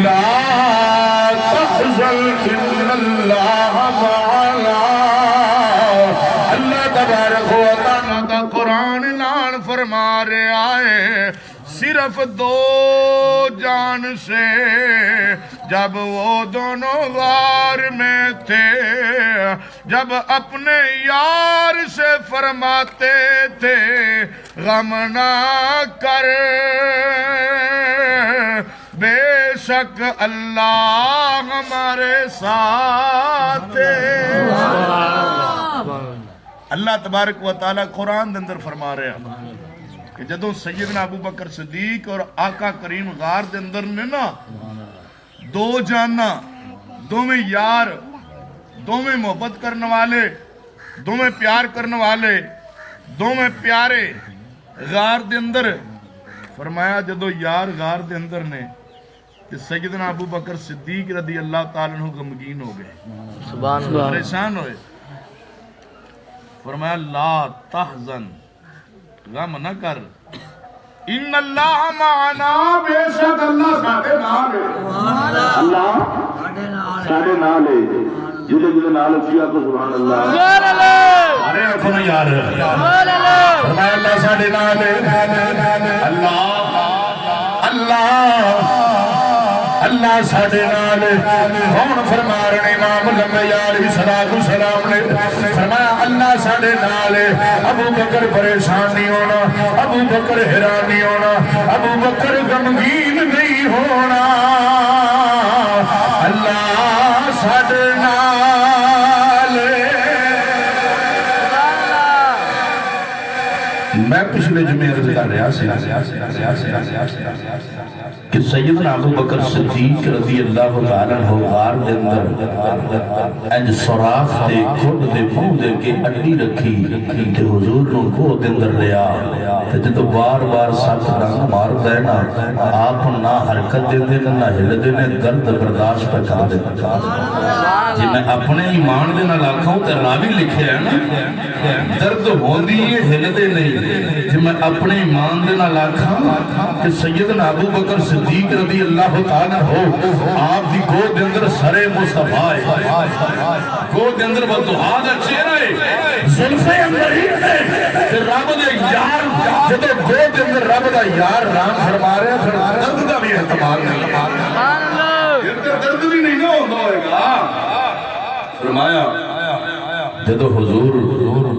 لا تحزن ان اللہ معنا. اللہ تبارک و تعالیٰ دا قرآن نال فرما رہا ہے صرف دو جان سے جب وہ دونوں غار میں تھے، جب اپنے یار سے فرماتے تھے غم نہ کر بے شک اللہ ہمارے ساتھ ہے. اللہ تبارک و تعالیٰ قرآن دے اندر فرما رہے ہیں کہ جدوں سیدنا ابو بکر صدیق اور آقا کریم غار دے اندر نے نا دو جانا، دو میں یار، دو میں محبت کرنے والے، دو میں پیار کرنے والے، دو میں پیارے غار دے اندر فرمایا جدو یار غار دے اندر نے کہ سیدنا ابو بکر صدیق رضی اللہ تعالیٰ عنہ غمگین ہو گئے، سبحان اللہ، پریشان ہوئے. فرمایا لا تحزن، غم نہ کر، ان اللہ معنا، بے شک اللہ ساڈے نال ہے. اللہ ساڈے نال ہے. جلے جلے نال اچھی آکو سبحان اللہ. ارے آنکھوں نے یار فرمایا اللہ ساڈے نال ہے. اللہ اللہ اللہ ساڈے نال ہے. کون فرما رہے امام الانبیاء علیہ السلام نے فرمایا اللہ ساڈے نال ہے. ابو بکر پریشان نہیں ہونا، ابو بکر حیران نہیں ہونا، ابو بکر غمگین نہیں ہونا. اللہ ساڈے نال ہے. میں پچھلے جمعے عرض کر رہا کہ سیدنا ابو بکر صدیق رضی اللہ تعالیٰ عنہ غار دے اندر انج سوراخ دے کھڈ دے منہ دے کے اڈی رکھی تے حضور نو گوہ دے اندر لیا تے جدوں بار بار سات ڈنگ مار دے نا آپ نہ حرکت دے دے نہ ہل دے نے درد برداشت پہ کر دے. جی میں اپنے ایمان دے نال آکھاں تے راوی لکھے ہے نا درد ہوندی ہے ہل دے نہیں. جی میں اپنے ایمان دے نال آکھاں کہ سیدنا ابو بکر صدیق رضی اللہ تعالیٰ ہو آپ دی گود دے اندر سر مصطفیٰ ہے، گود دے اندر بدعا دا چہرہ ہے، زلفے اندر ہی ہے کہ رب دے یار جدو گود دے اندر رب دا یار رام فرما رہے ہیں پھر درد دا بھی احتمال نہیں. درد بھی نہیں ہوئے گا. فرمایا جدو حضور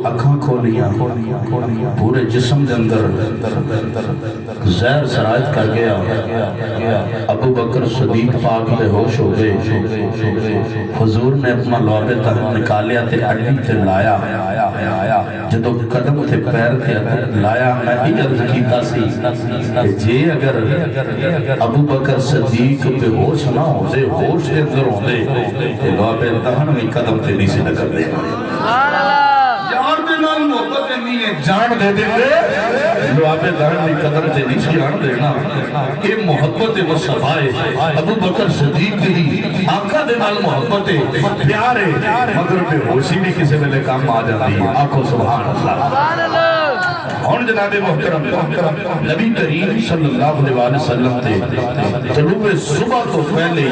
اکھاں کھولیاں پورے جسم دے اندر زہر سرایت کر گیا. ابو بکر صدیق پاک بے ہوش ہو گئے. حضور نے اپنا لعب تہن نکالیا تے اڈی تے لایا. جدو قدم تے پیر تے لایا میں ہی عرض کیتا سی جے اگر ابو بکر صدیق بے ہوش نہ ہو دے، ہوش دے اندر ہو دے تے لعب تہن میں قدم تے نہیں سے نکل دے. یار دے نال محبت نہیں ہے جان دے دے لعاب دہن دی قدر تے نہیں سی جان دینا. یہ محبت مصطفیٰ ہے. ابو بکر صدیق دی آقا دے نال محبت ہے، پیار ہے، مگر بے ہوشی بھی کسی ویلے کام آ جاتی ہے. آکھو سبحان اللہ. ہن جناب محترم نبی کریم صلی اللہ علیہ وسلم تے طلوع صبح تو پہلے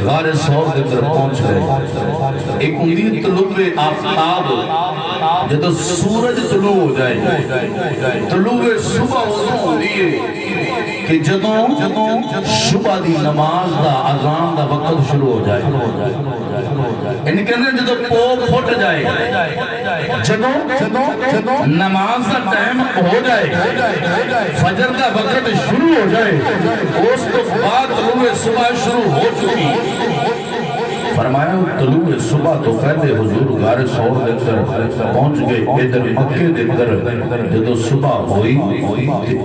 غار ثور دے اندر پہنچ گئے. ایک ہوندی طلوع آفتاب جدو سورج طلوع ہو جائے. طلوع صبح ہوندی ہے کہ جدو صبح دی نماز دا اذان دا وقت شروع ہو جائے. ان کہنے جدو پو پھٹ جائے، جدو نماز دا ٹائم ہو جائے، فجر دا وقت شروع ہو جائے، اس تو بعد طلوع صبح شروع ہو چکی. فرمایا طلوع صبح تو پہلے حضور غار ثور دے اندر پہنچ گئے. ادھر مکے دے اندر جدو صبح ہوئی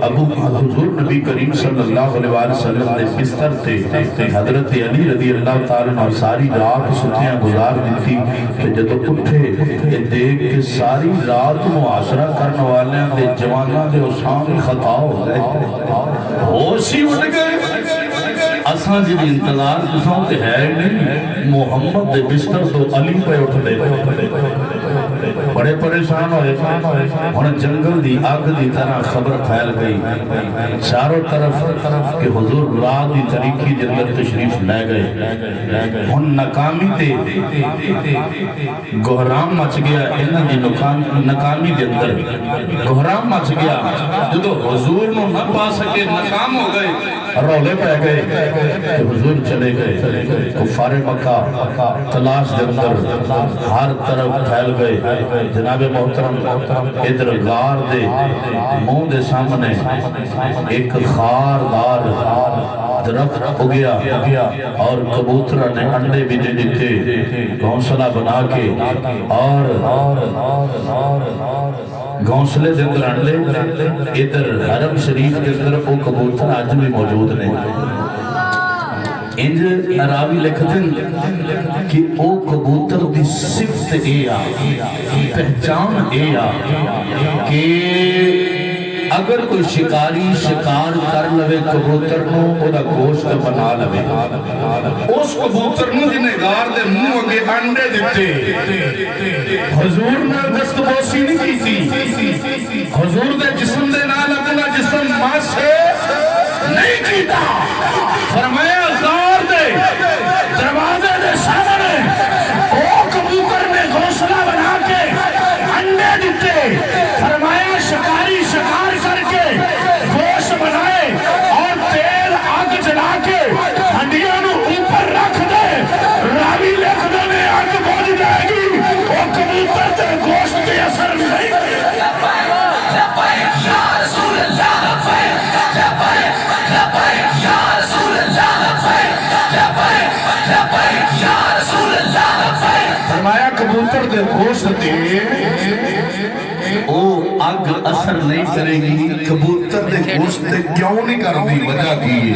ابو حضور نبی کریم صلی اللہ علیہ وسلم نے بستر تے حضرت علی رضی اللہ تعالیٰ عنہ ساری رات ستیاں گزار دیتی کہ جدو اٹھے یہ دیکھ کہ ساری رات معاشرہ کرنے والے دے جوانہ دے اسان خطا ہو گئے، ہوشی اٹھ گئے. اساں جی انتظار کسوں کے ہے نہیں، محمد دے بستر تو علی پہ اٹھ دے. بڑے پریشان ہوئے انہیں جنگل دی آگ دی طرح خبر پھیل گئی چاروں طرف کہ حضور رات دی طریقی جنگل تشریف لے گئے ان ناکامی تے گہرام مچ گیا انہاں دی ناکامی دے اندر گہرام مچ گیا جدو حضور نو نہ پا سکے ناکام ہو گئے رولے پہ گئے کہ حضور چلے گئے کفار مکہ تلاش دے اندر ہر طرف پھیل گئے جناب محترم ادھر غار دے منہ دے سامنے ایک خاردار درخت ہو گیا اور کبوترہ نے انڈے بھی دے دیتے گھونسلہ بنا کے اور گھونسلے دے اندر انڈے ادھر حرم شریف کے اندر وہ کبوتر آج بھی موجود نہیں انج راوی لکھدن کہ او کبوتر دی صفت اے آ پہچان اے آ کہ اگر کوئی شکاری شکار کر لوے کبوتر نو او دا گوشت بنا لوے اس کبوتر نو جنہیں غار دے منہ اگے انڈے دیتے حضور نے دست بوسی نہیں کی تھی حضور دے جسم دے نال اپنا جسم ماں سے نہیں کیتا فرمایا غار دے دروازے دے سامنے او کبوتر نے گھونسلہ بنا کے انڈے دیتے فرمایا شکاری شکار کر کے گوشت بنائے اور تیل آگ جلا کے ہڈیاں نو اوپر رکھ دے راوی لکھ دے میں آگ بوجھ جائے گی وہ کبوتر تے گوشت کے اثر نہیں فرمایا کبوتر دے گوشت دے او آگ اثر نہیں کرے گی کبوتر دے گوشت دے کیوں نہیں کر دی وجہ کی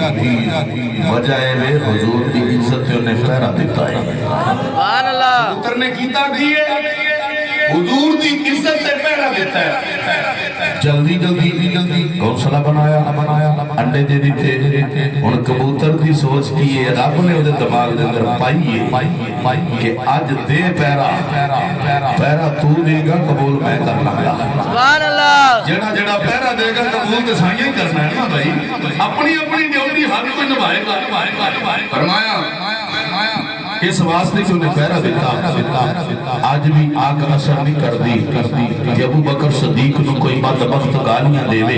وجہ ہے حضور کی عزت نے پہرا دیتا ہے کبوتر نے کیتا دیئے حضور دی عزت نے پہرا دیتا ہے جلدی گھونسلہ بنایا انڈے دے دیتے ان کبوتر دی سوچ کی ہے رب نے انہیں دماغ دے اندر پائیے کہ آج دے پیرا تو دے گا قبول میں کرنا ہے جڑا پیرا دے گا قبول دے سائیں کرنا ہے نا بھائی اپنی ڈیوٹی ہر کوئی نبھائے گا فرمایا اس واسطے کہ انہیں پیرا دیتا آج بھی آگ اثر نہیں کر دی کہ ابو بکر صدیق نو کوئی بدبخت گالیاں دے وے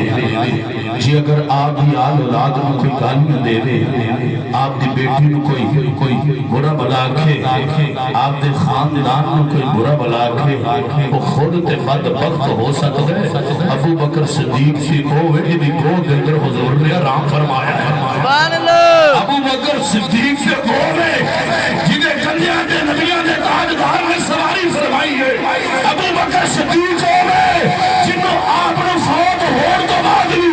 جی اگر آپ دی آل اولاد نو کوئی گالیاں دے وے آپ دی بیٹی نو کوئی برا بلا کے آپ دے خاندان نو کوئی برا بلا کے وہ خود تے بدبخت ہو سکتا ہے ابو بکر صدیق سی ہوئے جی گود اندر حضور نے آرام فرمایا ہے ابو بکر صدیق سے ہوئے جنہیں کنیاں دے نبیاں دے تاجدار نے سواری فرمائی ہے ابو بکر صدیق ہوئے جنہوں آپ نے فوت ہوڑ تو بادی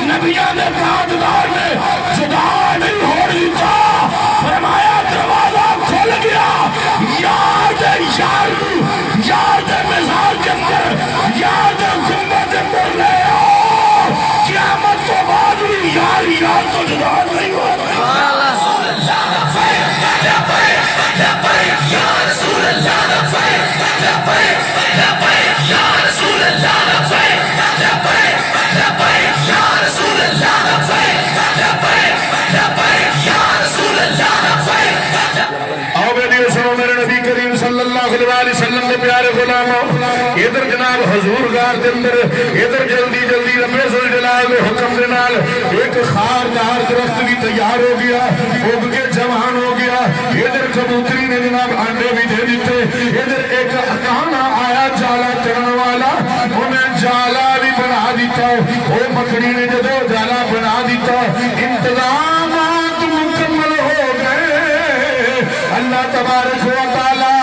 نبیاں دے تاجدار نے جدا نہیں ہوڑ لیتا فرمایا دروازہ کھل گیا یاد مزار کے اندر یاد گنبد اندر لے آؤ قیامت تو بعد بھی یار تو جدا نہیں ہوتا علیہ وسلم کے پیارے غلاموں ادھر جناب حضور غار کے اندر ادھر جلدی رب ذوالجلال کے حکم کے نال ایک خاردار درخت بھی تیار ہو گیا اگ کے جوان ہو گیا ادھر کبوتری نے جناب انڈے بھی دے دیتے ادھر ایک کانا آیا جالا چڑھنے والا انہیں جالا بھی بنا دیتا وہ مکڑی نے جدو جالا بنا دیتا انتظامات مکمل ہو گئے اللہ تبارک و تعالی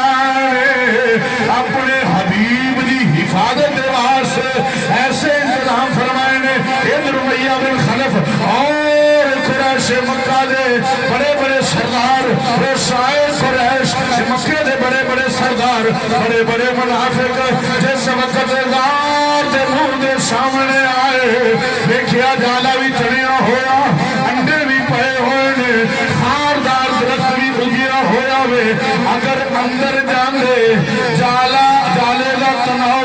اپنے حبیب دی حفاظت واسطے ایسے انتظام فرمائے نے ادھر امیہ بن خلف اور قریش مکہ دے بڑے بڑے سردار رسائے قریش مکہ دے بڑے بڑے سردار بڑے بڑے منافق جس وقت غار دے منہ دے سامنے آئے دیکھیا جالا بھی چڑھیا ہوا انڈے بھی پڑے ہوئے نے خاردار درخت بھی اگیا ہوا وے اگر اندر جاندے جالے کا تناؤ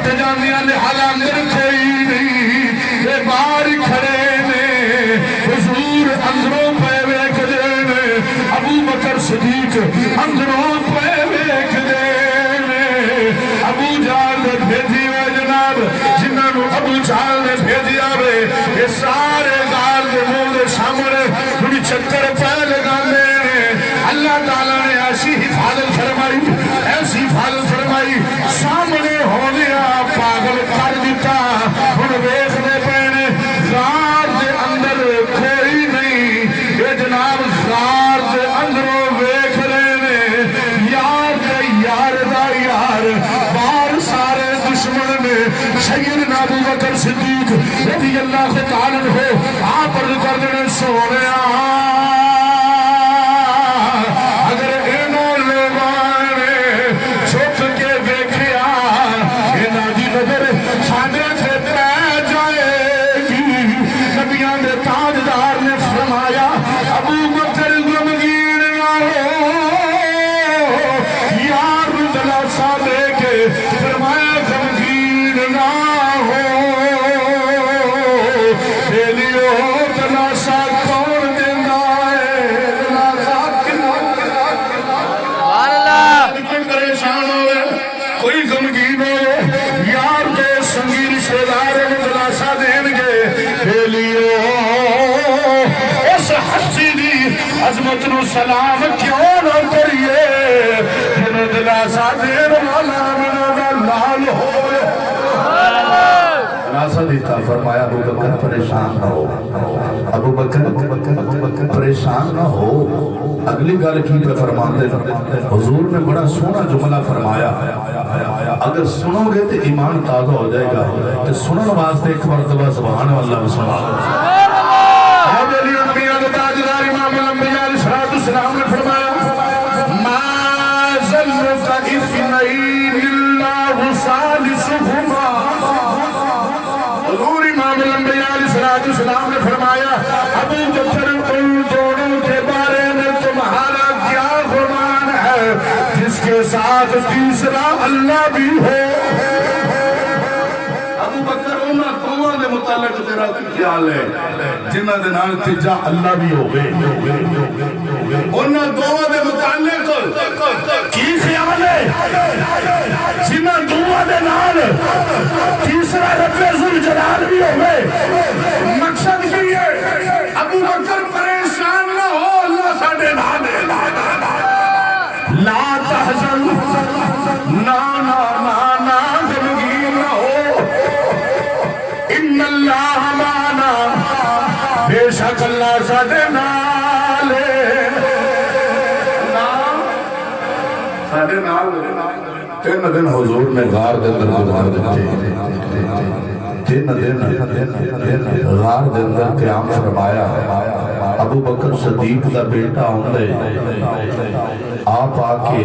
وقت جانیا نے حالا اندر کوئی نہیں یہ بار کھڑے نے حضور اندروں پہ ویک دے نے ابو بکر صدیق اندروں پہ ویک دے نے ابو جال نے بھیجی ہوئے جناب جنہوں نے ابو جال نے بھیجی آوے یہ سارے غار دے منہ دے سامنے انہی چکر پہ لگانے نے اللہ تعالیٰ نے ایسی حفاظت فرمائی ایسی حفاظت فرمائی سامنے ہونے پاگل کر دیتا ان ویخنے پینے غار دے اندر کوئی نہیں یہ جناب غار دے اندروں ویخ لینے یار دے یار دا یار بار سارے دشمن نے سیدنا ابو بکر صدیق رضی اللہ تعالیٰ ہو آپ عرض کر دینے سونے اگر انہوں لوگانے چھوٹ کے دیکھیا انہاں دی نظر سانے سے پہ جائے گی نبیان دے تاجدار نے فرمایا ابو بکر غمگین نہ ہو یار دلاسا دے کے فرمایا غمگین نہ ہو لیو دلاسا کون دینا ہے دلاسا کوئی پریشان ہوئے کوئی غمگین ہوئے یار دے سنگی رشتہ دار دلاسا دین گے لیو اس حسی دی عظمت نو سلام کیوں نہ کریے جن دلاسا دین والا میرا لال ہوئے دلاسا دیتا فرمایا ابو بکر پریشان نہ ہو ابو بکر پریشان نہ ہو اگلی گل کی پہ فرماتے حضور نے بڑا سونا جملہ فرمایا اگر سنو گے تو ایمان تازہ ہو جائے گا تو سنن واسطے ایک مرتبہ سبحان اللہ سبحان حضرت انبیاء کے تاجدار امام الانبیاء علیہ السلام نے فرمایا ما ظنك اثنين اللہ ثالثهما حضور امام الانبیاء علیہ السلام نے فرمایا ابو بکر ان دونوں کے بارے میں تمہارا کیا گمان ہے جس کے ساتھ تیسرا اللہ بھی ہو ابو بکر انہاں دونوں دے متعلق تیرا خیال ہے جنہاں دے نال تیجا اللہ بھی ہو گئے انہاں دونوں دے متعلق کی خیال ہے جنہاں دونوں دے نال تیسرا رب ذوالجلال بھی ہو گئے مقصد کی ہے ابو بکر پریشان نہ ہو اللہ ساڑھے نال ہے لا تحزن نا نا نا نا غمگین نہ ہو ان اللہ مانا بے شک اللہ ساڑھے نال ہے ساڑھے نال تین دن حضور نے غار دے اندر گزار دیتے تین دن غار دے اندر قیام فرمایا ابو بکر صدیق دا بیٹا ہوندے آپ آکے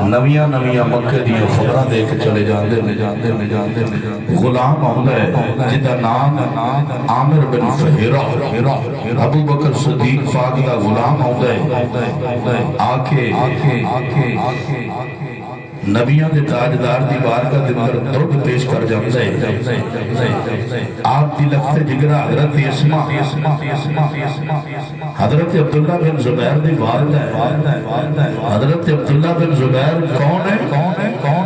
نویاں مکہ دیاں خبرہ دے کے چلے جاندے غلام ہوندے جدہ نام عامر بن فہرہ ابو بکر صدیق پاک دا غلام ہوندے آکے نبیان دے تاجدار دی بارگاہ دے اندر دودھ پیش کر جاندے آپ دی لخت جگرہ حضرت اسما حضرت عبداللہ بن زبیر دی والدہ ہے حضرت عبداللہ بن زبیر کون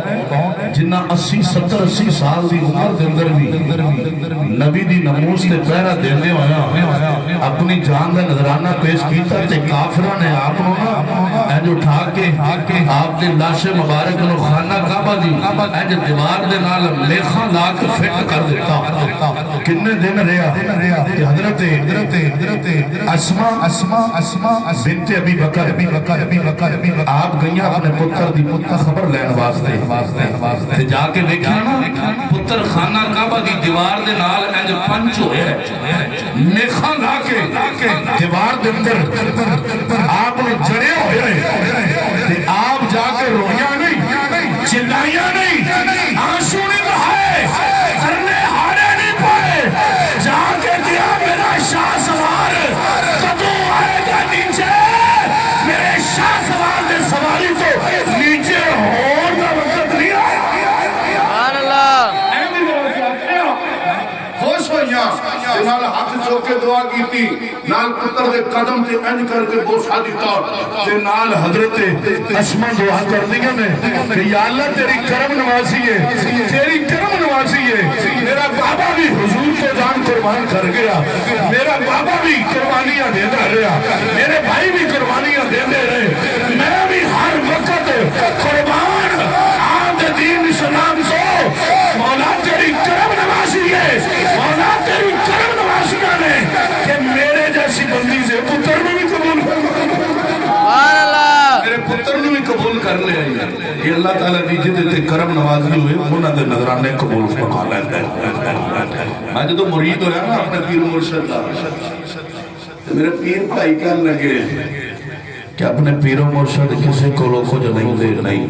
ہے جنہ 80-70 سال دی عمر دے اندر بھی نبی دی نموز تے پہرہ دینے ہویا اپنی جان دا نظرانہ پیش کیتا تے کافرہ نے آپ نے اٹھا کے آپ نے لاش مبارک نو خانہ کعبہ دی دیوار دے نال میخاں لا کے فٹ کر دیتا کتنے دن رہا کہ حضرت اسما بنت ابی بکر آپ گئیاں اپنے پتر دی خبر لین واسطے جا کے دیکھا نا پتر خانہ کعبہ دی دیوار دے نال پنچ ہوئے میخاں لا کے دیوار دے اندر آپ نے جڑے ہوئے آپ جا کے رویاں نہیں چلائیاں نہیں آنسو نہیں بہائے کرنے ہارے نہیں پائے جا کے دیا میرا شاہ سوار کدوں آئے گا نیچے میرے شاہ سوار نے سواری تو نیچے ہور نہ وقت نہیں آیا نال ہاتھ چوک کے دعا کیتی نال پتر دے قدم تے انج کر کے بوسا دیتا تے نال حضرت اسما دعا کر دیا نے کہ یا اللہ تیری کرم نوازی ہے تیری کرم نوازی ہے میرا بابا بھی حضور کو جان قربان کر گیا میرا بابا بھی قربانیاں دیتا رہا میرے بھائی بھی قربانیاں دیتے رہے میں بھی ہر وقت قربان آمد دین اسلام کو مولا تیری کرم نوازی ہے مولا تیری کرم نوازیاں نے کہ میرے جیسی بندی سے پتر میں بھی قبول کر میرے پتر نے بھی قبول کر لیا یہ اللہ تعالیٰ دی جدے کرم نوازی ہوئے انہوں نے نظرانے قبول فرما لیتا ہے میں جدو مرید ہویا نا اپنے پیر مرشد دا میرے پیر بھائی کہنے لگے کہ اپنے پیر و مرشد کسی کو لوگوں جو نہیں دے نہیں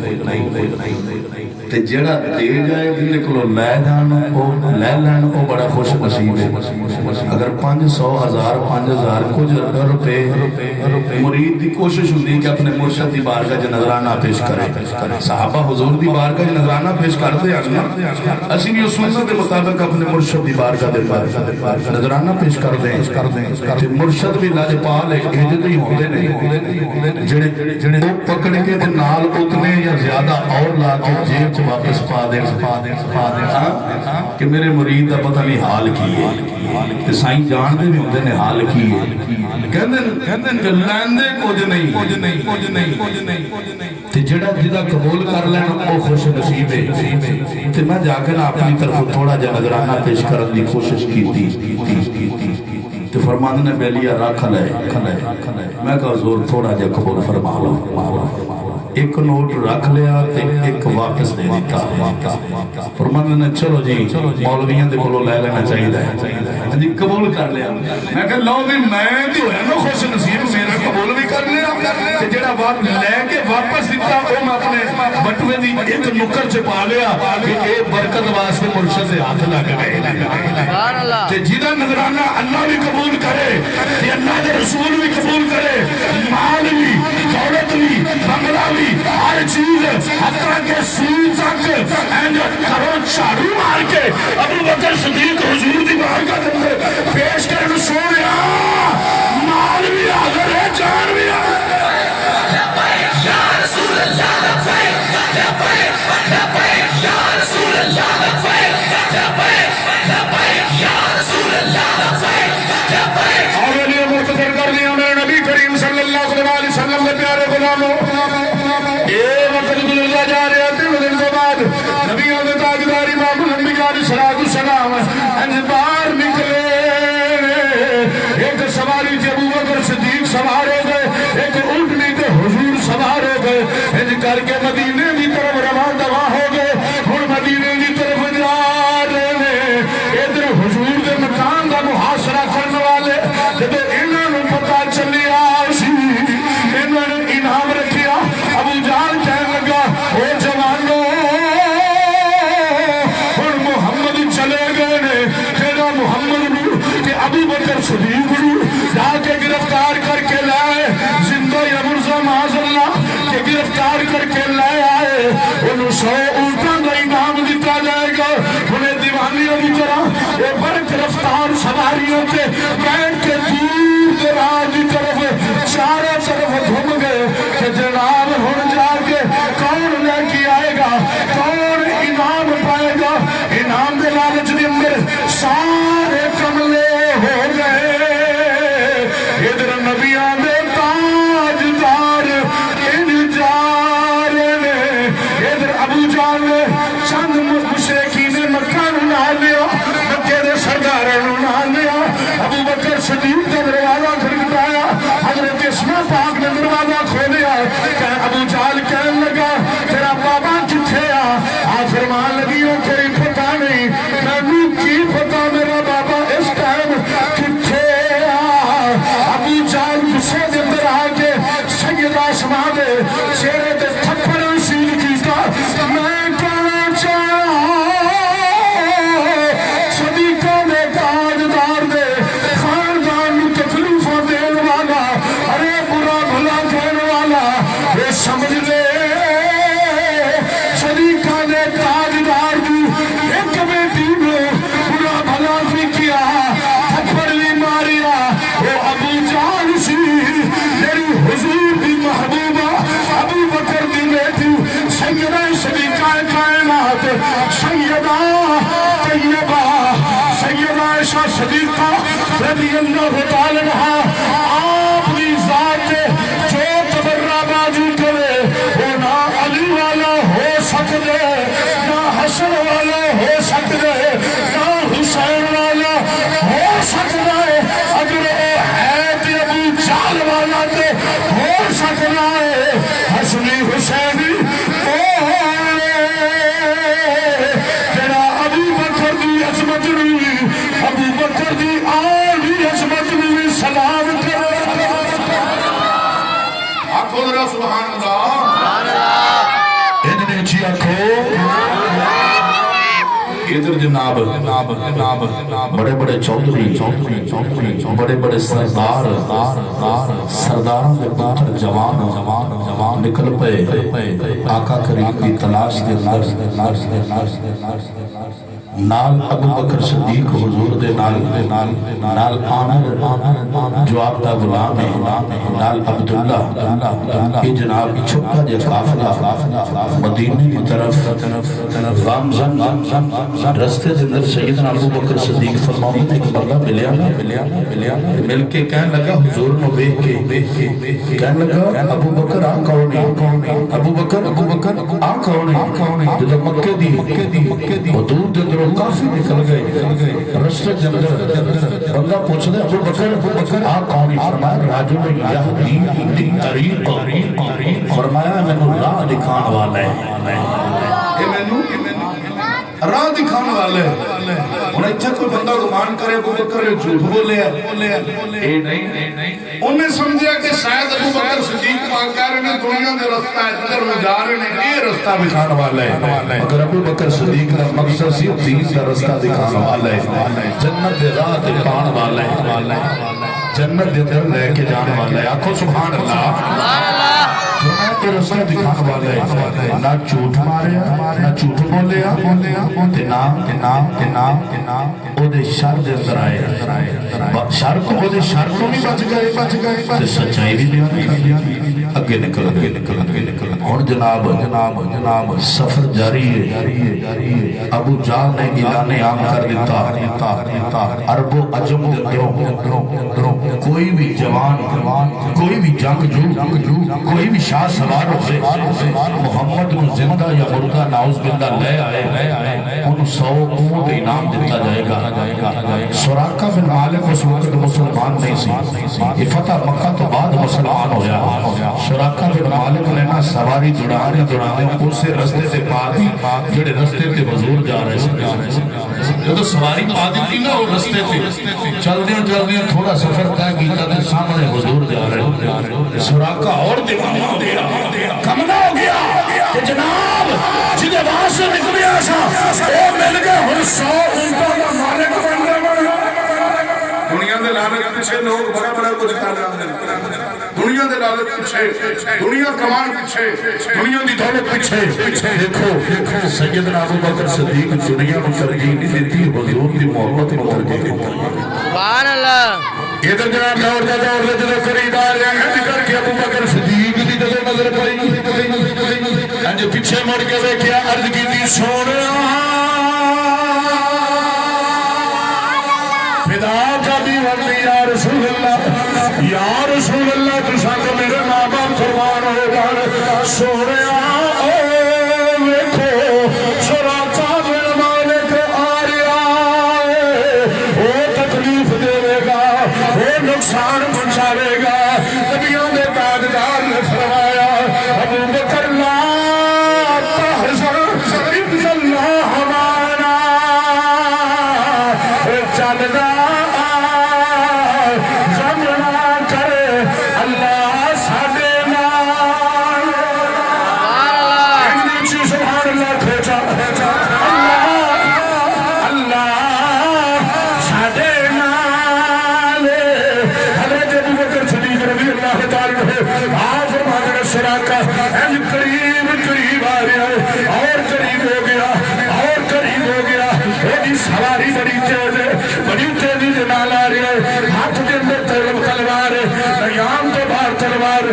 تے جڑا دے جائے جنہیں کو لے جانا لے لین وہ بڑا خوش نصیب ہے اگر 500 1000 5000 کچھ روپے مرید دی کوشش ہوتی ہے کہ اپنے مرشد دی بارگاہ نظرانہ پیش کرے صحابہ حضور دی بارگاہ نظرانہ پیش کرتے ہیں اسی بھی اس سنت کے مطابق اپنے مرشد دی بارگاہ دے نظرانہ پیش کر دیں مرشد بھی لاجپال ایک ہجت ہی ہوتے نہیں جڑے پکڑ کے نال اتنے یا زیادہ اور لا کے جیب واپس پا دیں کہ میرے مرید دا پتہ نہیں حال کی ہے کہ سائیں جان دے بھی ہوندے نے حال کی ہے کہندے کہ لیندے کچھ نہیں تے جڑا جدا قبول کر لینا وہ خوش نصیب ہے تے میں جا کے اپنی طرف تھوڑا جا نظرانہ پیش کرنے کی کوشش کی تھی تو فرمانے نے بیلیا رکھ لے میں کہا حضور تھوڑا جا قبول فرما لو ایک نوٹ رکھ لیا ایک واپس دے دیتا فرمانے نے چلو جی مولویاں دے کولو لے لینا چاہیے جی قبول کر لیا میں کہا لو بھی میں جو ہے نا خوش نصیب میرا قبول بھی کر لیا کہ جڑا لے کے واپس دیتا وہ میں اپنے بٹوے دی ایک نکر چھپا لیا کہ اے برکت واسطے مرشد سے ہاتھ لگ گئے کہ جیدہ نظرانہ اللہ بھی قبول کرے کہ اللہ کے رسول بھی قبول کرے مال بھی دولت بھی بنگلہ بھی ہر چیز حتیٰ کہ سوئی تک کرو چاڑو مار کے ابو بکر صدیق حضور دی بارگاہ دے پیش کرنے سویا مال بھی حاضر ہے جان بھی حاضر یا رسول اللہ لبیک لبیک لبیک یا رسول اللہ لبیک لبیک یا رسول اللہ لبیک لبیک اور علی مختصر کر دیا میرے نبی کریم صلی اللہ علیہ وسلم کے پیارے غلاموں اے وقت گزرتا جا رہا تھے دن کے بعد نبیوں کے تاجدار امام الانبیاء علیہ الصلوۃ والسلام انبار نکلے ایک سواری تھی ابو بکر صدیق سوار ہو گئے ایک اونٹنی تھے حضور سوار ہو گئے ان کر کے مدینے کی طرف روان دوا ہو گئے ہن مدینے کی طرف جا رہے ہیں ادھر حضور کے مکان کا محاصرہ کرنے والے جب انہوں نے پتہ چلیا انہوں نے انعام رکھیا ابو جہل کہنے لگا اے جوانوں اور محمد چلے گئے نے تیرا محمد کہ ابو بکر صدیق جا کے گرفتار کر کے لائے زندہ یا مرزا معاذ اللہ کہ گرفتار کر کے لائے آئے انہوں 100 اونٹوں کا انعام دیتا جائے گا انہیں دیوانیوں کی طرح ایک بڑے گرفتار سواریوں کے بیٹھ کے دور دراز کی طرف چاروں طرف گھوم گئے کہ جناب ہن جا کے کون لے کے آئے گا کون انعام پائے گا انعام دے لالچ دے اندر سارے کملے ہو گئے ادھر نبیاں دے تاجدار ان جا رہے ادھر ابو جہل نے چند مشرکین مکہ نہ لیا مکے دے سرداروں نہ لیا ابو بکر صدیق کا دروازہ کھڑکایا حضرت اسماء پاک نے دروازہ کھولیا کہ ابو جہل کہنے لگا تیرا بابا کتھے آ فرمان لگی ہو کوئی پتہ نہیں میں کی پتہ میرا بابا اس ٹائم کتھے ابو جہل غصے دے اندر آ کے سیدہ اسماء دے چہرے تے تھپڑ رسید کیتا میں کہنا چاہا کائنات سیدہ طیبہ سیدہ عائشہ صدیقہ رضی اللہ تعالی عنہا آپ کی ذات جو تبرہ بازی کرے وہ نہ علی والا ہو سکتے نہ حسن والا ہو سکتے نہ حسین والا ہو سکتا ہے اگر وہ ہے تو ابو جہل والا تو ہو سکتا ہے حسنی حسینی ابو بکر دی عظمت نہیں ابو بکر دی آل دی عظمت نہیں سلام کرو آنکھوں ذرا سبحان اللہ اتنے اچھی آنکھوں ادھر جناب بڑے بڑے چودھری بڑے بڑے سردار سرداروں کے پتر جوان نکل پے آقا کریم کی تلاش کے نال ابو بکر صدیق حضور دے نال آمر جو آپ دا غلام ہے نال عبداللہ یہ جناب چھوٹا جا قافلہ مدینے کی طرف غامزن رستے دندر سیدنا ابو بکر صدیق فرماؤں ایک بندہ ملیا مل کے کہنے لگا حضور نو بیک کے کہنے لگا ابو بکر آن کونی ابو بکر آن کونی جدو مکہ دی حدود دندر کافی نکل گئے رستے دندر بندہ پوچھ دے ابو بکر آن کونی فرمایا راجل یہدی طریق فرمایا میں نے راہ دکھان والا ہے راہ دکھانے والے انہیں اچھا کوئی بندہ گمان کرے ابو بکر جھوٹ بولے انہیں سمجھیا کہ شاید ابو بکر صدیق پاک کہہ رہے ہیں دنیا میں رستہ ہے جدھر میں جا رہے ہیں یہ رستہ دکھانے والا ہے اگر ابو بکر صدیق کا مقصد سی دین کا رستہ دکھانے والا ہے جنت دے راہ دکھانے والا ہے جنت دے در لے کے جانے والا ہے آنکھوں سبحان اللہ جنت دے رستہ دکھانے والا ہے نہ جھوٹ ماریا نہ جھوٹ بولیا او دے شر دے اندر آئے شر کو او دے شر کو نہیں بچ گئے سچائی بھی نہیں اگے نکل اور جناب سفر جاری ہے ابو جہل نے اعلان عام کر دیتا عرب و عجم اندروں کوئی بھی جوان کوئی بھی جنگجو کوئی بھی شاہ سوار ہوئے محمد کو زندہ یا مردہ نعوذ باللہ لے آئے انہوں 100 اونٹ انعام دیتا جائے گا سراقہ بن مالک اس وقت مسلمان نہیں سی یہ فتح مکہ تو بعد مسلمان ہویا سراقہ بن مالک نے نا سواری جڑانے اسے رستے سے پا دی جڑے رستے تے حضور جا رہے سے جو سواری پا دی تھی نا وہ رستے تے چل دیا تھوڑا سفر طے کیتا تے سامنے حضور جا رہے سراقہ اور دیوانہ ہو گیا کمنا ہو گیا کہ جناب جنہیں وہاں سے نکلیا سا وہ مل گئے ہر 100 اونٹوں کا مالک بن گئے دنیا دے لالچ پیچھے لوگ بڑا کچھ کر رہے ہیں دنیا دے لالچ پیچھے دنیا کمان پیچھے دنیا دی دولت پیچھے دیکھو سیدنا ابو بکر صدیق دنیا کو ترجیح نہیں دیتی حضور دی محبت کو ترجیح دیتا سبحان اللہ ادھر جناب دور جدو قریب آ رہے ہیں ذکر کہ ابو بکر صدیق دی جدو نظر پڑی انجو پیچھے مڑ کے دیکھیا عرض کی دی سونیا فدا کا بھی ورنی یا رسول اللہ تو ساتھ میرے ماں باپ قربان ہو گا سونیا ویکھو سراقہ بن مالک آ رہا ہے وہ تکلیف دے گا وہ نقصان پہنچاوے گا نبیوں نے تاجدار نے فرمایا ابو بکر لا تحزن ان اللہ معنا چلنا زمنا کرے اللہ ساڈے نال سبحان اللہ کھوچا اللہ ساڈے نال حضرت ابو بکر صدیق رضی اللہ تعالی عنہ آپ فرماتے ہیں سراقہ قریب آ رہا ہے اور قریب ہو گیا یہ سواری بڑی تیزی سے نال آ رہی ہے ہاتھ کے اندر تلوار ہے نیام تو باہر تلوار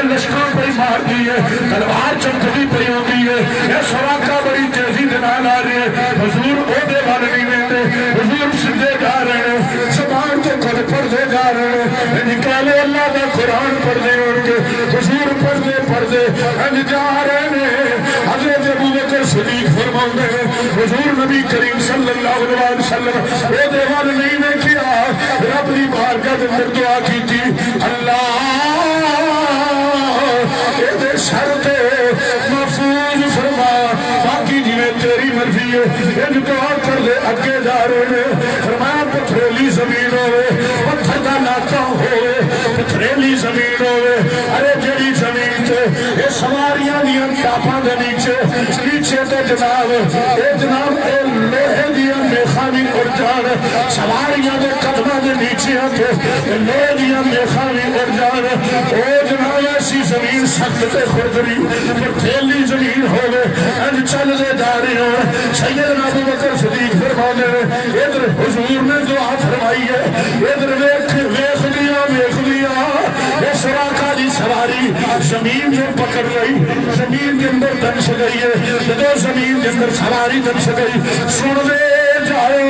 لشکروں پر مار دیئے تلوار چمکتی پڑی ہوتی ہے یہ سراکہ بڑی تیزی دنال آ رہی ہے حضور عہدے والے نہیں لیتے حضور سدھے جا رہے ہیں زبان تو کھل پڑھتے جا رہے ہیں نکالے اللہ کا قرآن پڑھتے ان کے حضور پڑھتے جا رہے ہیں حضرت ابوبکر صدیق فرماتے ہیں حضور نبی کریم صلی اللہ علیہ وسلم عہدے والے نہیں نے کیا رب دی بارگاہ کے اندر دعا کی تھی اللہ اے شرط محفوظ فرما باقی جنہیں تیری مرضی ہے ان دعا کر دے اگے جا رہے ہیں فرمایا پتھریلی زمین ہوئے پتھر کا ناکا ہوئے پتھریلی زمین ہوئے ارے جڑی زمین تے یہ سواریاں دیا ٹاپاں دے نیچے تے جناب اے جناب اے لوہے دیا میخانی اڑ جان سواریاں دے قدمہ دے نیچے تے لوہے دیا میخانی اڑ جان اے جناب ایسی زمین سخت تے خردری پتھریلی زمین ہوئے ان چل دے جا رہے ہیں سیدنا ابو بکر صدیق فرمانے ہیں ادھر حضور نے دعا فرمائی ہے ادھر ویکھ لیا یہ سراکہ دی سواری زمین جو پکڑ رہی زمین کے اندر دنس گئی ہے جدو زمین کے اندر سواری دنس گئی سن دے جائے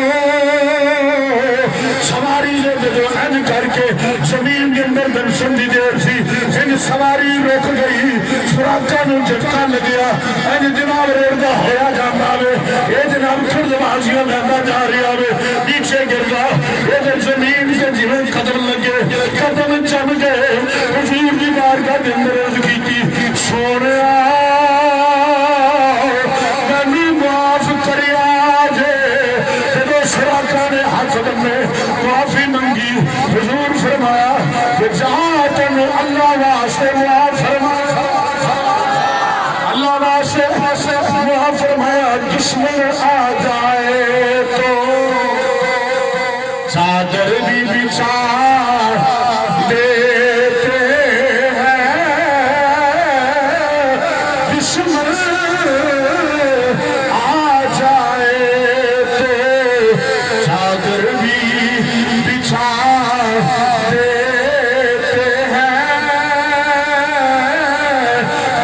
سواری نے جدو ان کر کے زمین کے اندر دنسن دی دیر سی ان سواری رک گئی سراکہ نے جھٹکا لگیا ان جناب ریڑھا ہویا جانا ہے یہ جناب کھڑ بازیاں لہندا جا رہا ہے نیچے گردا ادھر زمین کے جویں قدم لگے قدم چم گئے حضور دی بارگاہ کے اندر عرض کی سونیا مینوں معاف کریا جے جدو سراکہ نے ہاتھ بنے معافی منگی حضور فرمایا کہ جہاں تم اللہ واسطے معاف فرمایا اللہ واسطے معاف فرمایا دشمن آ جائے تو چادر بھی بچھا دیتے ہیں دشمن آ جائے تو چادر بھی بچھا دیتے ہیں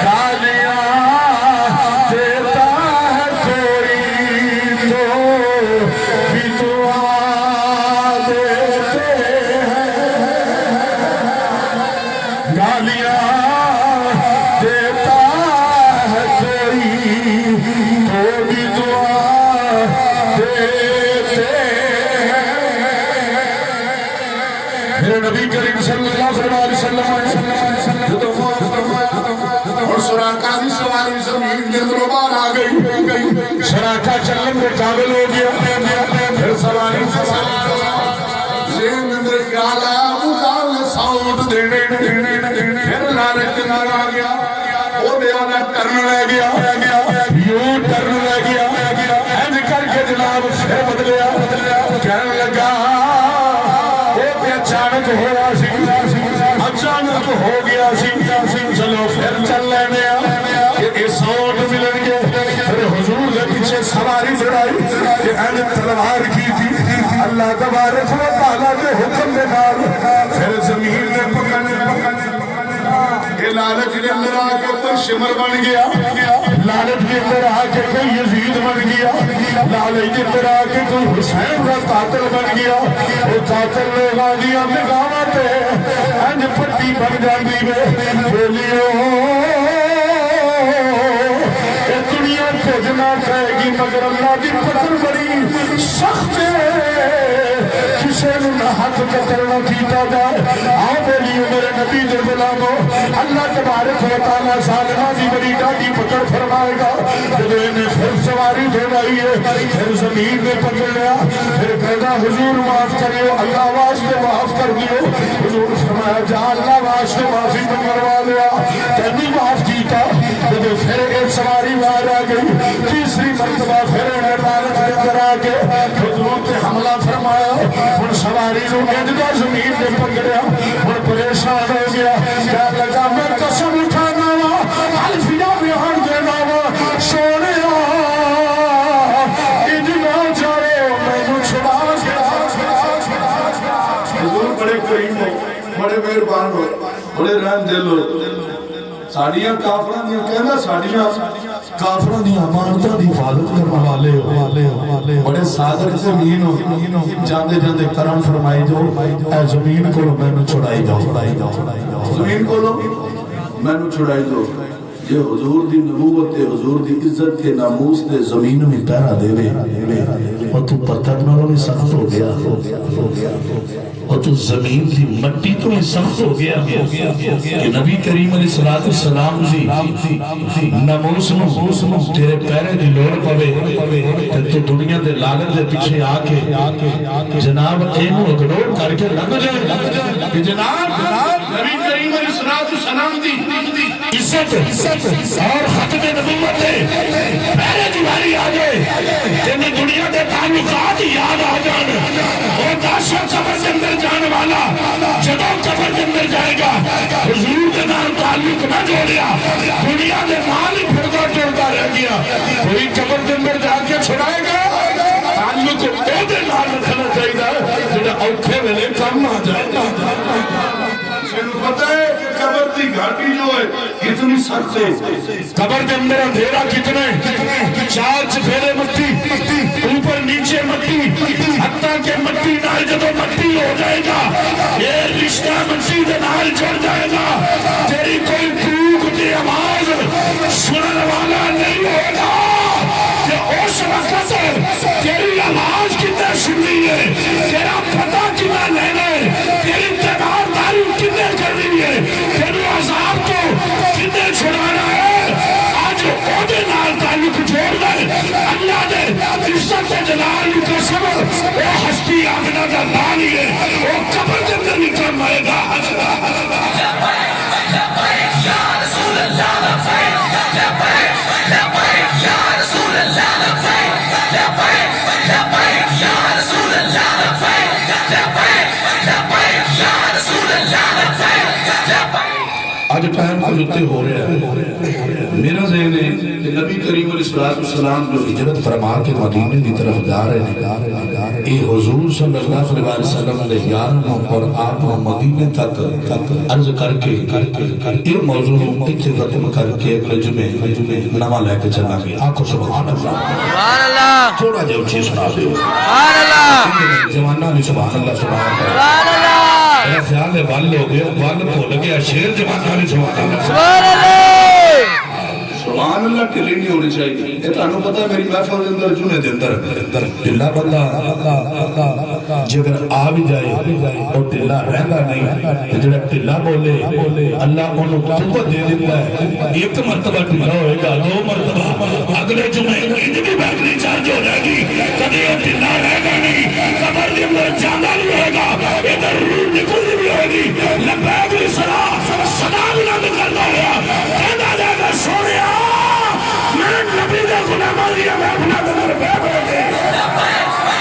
گالیاں دیتا ہے کوئی تو بھی دعا دیتے ہیں گالیاں دیتا ہے کوئی تو بھی دعا دیتے ہیں میرے نبی کریم صلی اللہ علیہ وسلم اور سراکہ دی سواری زمین کے اندر باہر آ گئی سراکہ چلن کے قابل ہو گیا پھر سواری ذہن اندر خیال آیا ابو جہل نے ساؤنڈ دینے پھر لالچ اندر آ گیا وہ دیوانا ٹرن لے گیا یوں ٹرن لے گیا اینج کر کے جناب پھر بدلیا کہنے لگا اچانک ہوا سی اچانک ہو گیا سی چلو پھر چل لینے یہ سوٹ ملن گے پھر حضور کے پیچھے سواری بڑھائی کہ این تلوار کی تھی اللہ تبارک و تعالیٰ کے حکم دے نال پھر زمین نے پکڑنے یہ لالچ کے اندر آ کے تو شمر بن گیا لالچ کے اندر آ کے کوئی یزید بن گیا لالچ کے اندر آ کے کوئی حسین کا قاتل بن گیا وہ قاتل لوگ آدیا نگاہ پہ انج پٹی بن جاندی میں بولیو یہ دنیا بھجنا کہے گی مگر اللہ کی پکڑ بڑی سخت ہے کسے نہ حق قتل نہ کیتا جائے آؤ بولیو میرے نبی دے غلامو اللہ تبارک و تعالیٰ ظالمہ دی بڑی ڈاڈی پکڑ فرمائے گا جب انہیں پھر سواری دھولائی ہے پھر زمین میں پکڑ لیا پھر کہنا حضور معاف کریو اللہ واسطے معاف کر دیو حضور فرمایا جا اللہ واسطے معافی منگوا لیا تینی معاف کیتا جب پھر ایک سواری باہر آ گئی تیسری مرتبہ پھر انہیں لالچ کے اندر آ کے حضور پہ حملہ فرمایا ان سواری جو گندگا زمین میں پکڑیا اور پریشان ہو گیا کیا لگا میں قسم اٹھانا وا الفیہ بیان دینا وا سونے ادنا جاؤ میں نو چھڑا حضور بڑے کریم ہو بڑے مہربان ہو بڑے رحم دل ہو ساڑیاں کافروں دیا کہنا ساڑیاں کافروں دیا امانتوں دی حفاظت کرنے والے ہو بڑے صادق زمین ہو جاندے جاندے کرم فرمائی جو اے زمین کو میں نے چھڑائی جاؤ زمین کو میں نے چھڑائی جو یہ حضور دی نبوت حضور دی عزت کے ناموس دے زمین میں پہرا دے رہے اور تو پتھر نالوں میں سخت ہو گیا اور تو زمین کی مٹی تو ہی سخت ہو گیا کہ نبی کریم علیہ السلام دی ناموس نو تیرے پیرے دی لوڑ پوے تو دنیا دے لالت دے پیچھے آ کے جناب اینو اگنور کر کے لگ جائے کہ جناب نبی کریم علیہ السلام دی عزت اور ختم نبوت پہلے دیواری آ گئے تینہیں دنیا دے تعلقات یاد آ جان اور داشت قبر کے اندر جانے والا جدو قبر کے اندر جائے گا حضور کے نام تعلق نہ جوڑیا دنیا دے مال ہی پھردا ٹوڑتا رہ گیا کوئی قبر کے اندر جا کے چھڑائے گا تعلق او دے نال رکھنا چاہیے جڑا اوکھے ویلے کم آ جائے پتہ ہے کہ قبر دی گھاٹی جو ہے کتنی سخت ہے قبر کے اندر اندھیرا کتنے چار چفیرے مٹی اوپر نیچے مٹی حتیٰ کہ مٹی نال جدو مٹی ہو جائے گا یہ رشتہ مٹی دے نال جڑ جائے گا تیری کوئی کوک دی آواز سنن والا نہیں ہوگا کہ اس وقت تیری آواز کتنے سننی ہے تیرا پتہ کتنا لینا ہے تیری تیمار داری کتنے کرنی ہے تیرے عذاب کو کتنے چھڑانا ہے آج عہدے نال تعلق جوڑ دے اللہ دے عزت جلال کا صبر وہ ہستی آمنہ دا لانی ہے وہ قبر کے اندر نکل آئے گا یا رسول اللہ لبیک لبیک لبیک یا رسول اللہ لبیک لبیک لبیک یا رسول اللہ لبیک لبیک لبیک یا رسول اللہ لبیک لبیک آج ٹائم کو جتے ہو رہے ہیں میرا ذہن ہے کہ نبی کریم علیہ السلام جو ہجرت فرما کے مدینے کی طرف جا رہے ہیں اے حضور صلی اللہ علیہ وسلم نے یاروں اور آپ مدینے تک عرض کر کے یہ موضوع اتنے ختم کر کے اگلے جمعے نما لے کے چلا گیا آنکھوں سبحان اللہ تھوڑا جو چیز سنا دے سبحان اللہ جوانہ بھی سبحان اللہ سبحان اللہ میرا خیال ہے وال ہو گیا وال بھول گیا شیر جوانہ بھی سبحان اللہ سبحان اللہ ٹلی نہیں ہونی چاہیے یہ تانوں پتہ ہے میری محفل کے اندر جنے دے اندر ٹلا بندہ جگر آ بھی جائے اور ٹلا رہندا نہیں جڑا ٹلا بولے اللہ انہوں قوت دے دیتا ہے ایک مرتبہ ٹلا ہوئے گا دو مرتبہ اگلے جمعے انج بھی بیٹری چارج ہو جائے گی کبھی یہ ٹلا رہے گا نہیں قبر کے اندر جانا نہیں ہوئے گا ادھر روح نکلنی بھی ہوئے گی لبیک صدا بھی نہ نکلنا ہوا کہنا جائے گا سونیا میں نبی کا غلام آلیا میں اپنا دنر بیک ہو گئے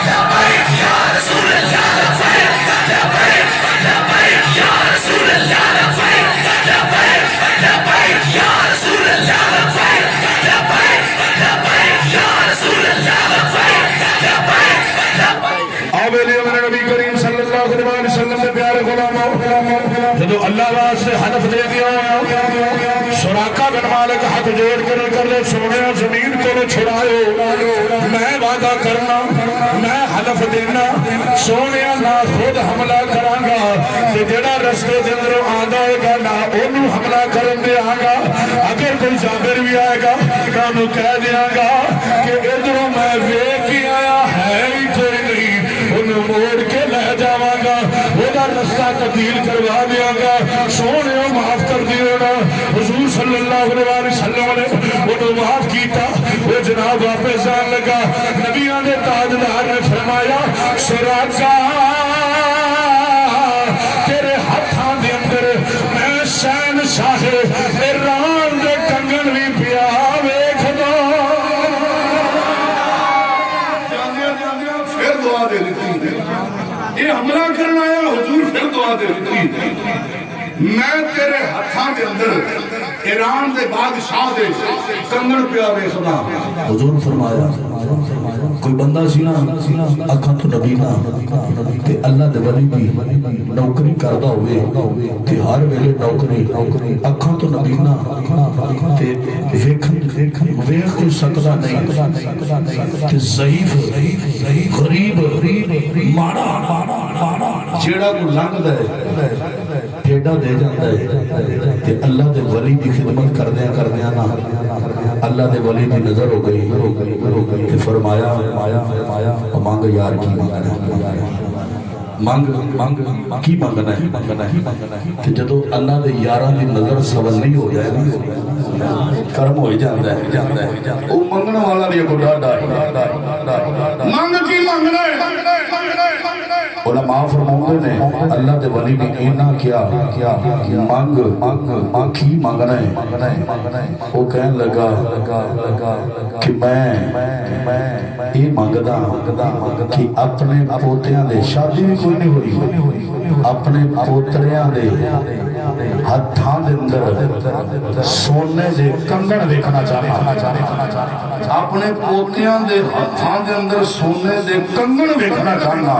لبیک یا رسول اللہ لبیک لبیک لبیک یا رسول اللہ لبیک لبیک لبیک یا رسول اللہ لبیک لبیک لبیک یا رسول اللہ لبیک لبیک لبیک آب علیہ من نبی کریم صلی اللہ علیہ وسلم نے پیارے غلاموں جدو اللہ واسطے حلف دے دیا سراقہ بن مالک ہاتھ جوڑ کر لے سونے زمین کو چھڑائے میں وعدہ کرنا میں حلف دینا سونے نہ خود حملہ کرانگا کہ جڑا رستے جندر آنگا ہے گا نہ انہوں حملہ کرن دے آنگا اگر کوئی جابر بھی آئے گا نہ انہوں کہہ دیا گا کہ ادھروں میں ویک ہی آیا ہے ہی کوئی نہیں انہوں موڑ کے لے جاواں گا وہ دا رستہ تبدیل کروا دیا گا سونے معاف کر دیو نا حضور صلی اللہ علیہ وسلم نے انہوں معاف کیتا وہ جناب واپس آن لگا نبیاں نے تاجدار نے فرمایا سراقہ تیرے ہاتھاں دے اندر میں شہن شاہ ایران دے کنگن بھی پیا ویکھ دو پھر دعا دے دیتی یہ حملہ کرنا آیا حضور پھر دعا دے دیتی میں تیرے ہتھاں کے اندر ایران دے بادشاہ دے کنگن پیا ویکھدا حضور فرمایا کوئی بندہ سی نا اکھاں تو نبی نا کہ اللہ دے ولی بھی نوکری کردا ہوئے کہ ہر ویلے نوکری اکھاں تو نبی نا تے ویکھ کوئی سکدا نہیں کہ ضعیف غریب ماڑا جیڑا کو لنگدا ہے پھیڈا دے جاندا ہے تے اللہ دے ولی دی خدمت کردیاں نا اللہ دے ولی دی نظر ہو گئی کہ فرمایا مانگ یار کی مانگنا مانگ کی مانگنا ہے کہ جدو اللہ دے یاران دی نظر سولی ہو جائے کرم ہوئی جاندہ ہے او مانگنا والا بھی کو ڈاڈا مانگ کی مانگنا ہے علماء فرماؤں نے اللہ دے ولی نے اینا کیا مانگ کی مانگنا ہے وہ کہنے لگا کہ میں یہ مانگدا کہ اپنے پوتیاں دے شادی بھی کوئی نہیں ہوئی اپنے پوتریاں دے ہتھاں دے اندر سونے دے کنگن دیکھنا چاہنا اپنے پوتیاں دے ہتھاں دے اندر سونے دے کنگن دیکھنا چاہنا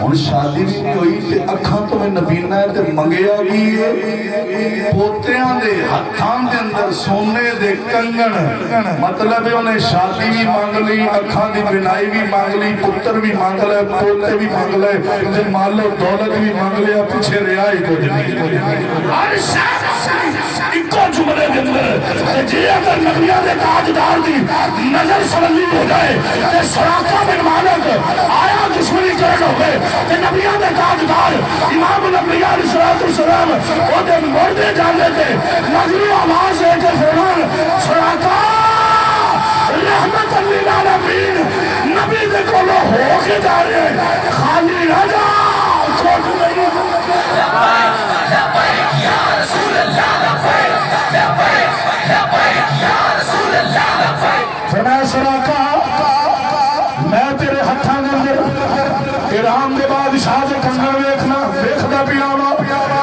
ان شادی بھی نہیں ہوئی تے اکھاں تو میں نبینا ہے تے منگیا بھی ہے پوتیاں دے ہتھاں دے اندر سونے دے کنگن مطلب ہے انہیں شادی بھی مانگ لی اکھاں دی بنائی بھی مانگ لی پتر بھی مانگ لے پوتے بھی مانگ لے تے مال و دولت بھی مانگ لیا پیچھے ریائی کو جنی ہر شاہ ایکو جملے کے اندر جی اگر نبیہ دے تاجدار دی نظر سولی ہو جائے تے سراقہ بن مالک آیا دشمنی کرن ہو گئے کہ نبیہ دے تاجدار امام الانبیاء علیہ السلام وہ دے مردے جانے تھے نظری آواز ہے کہ فرمان سراقہ رحمت للعالمین نبی دے کو لو ہو کے جا رہے ہیں خالی نہ جا چھوٹ نہیں یا رسول اللہ فرمایا سراقہ میں تیرے ہتھاں دے اندر ایران دے بادشاہ دے کنگن ویکھدا پیا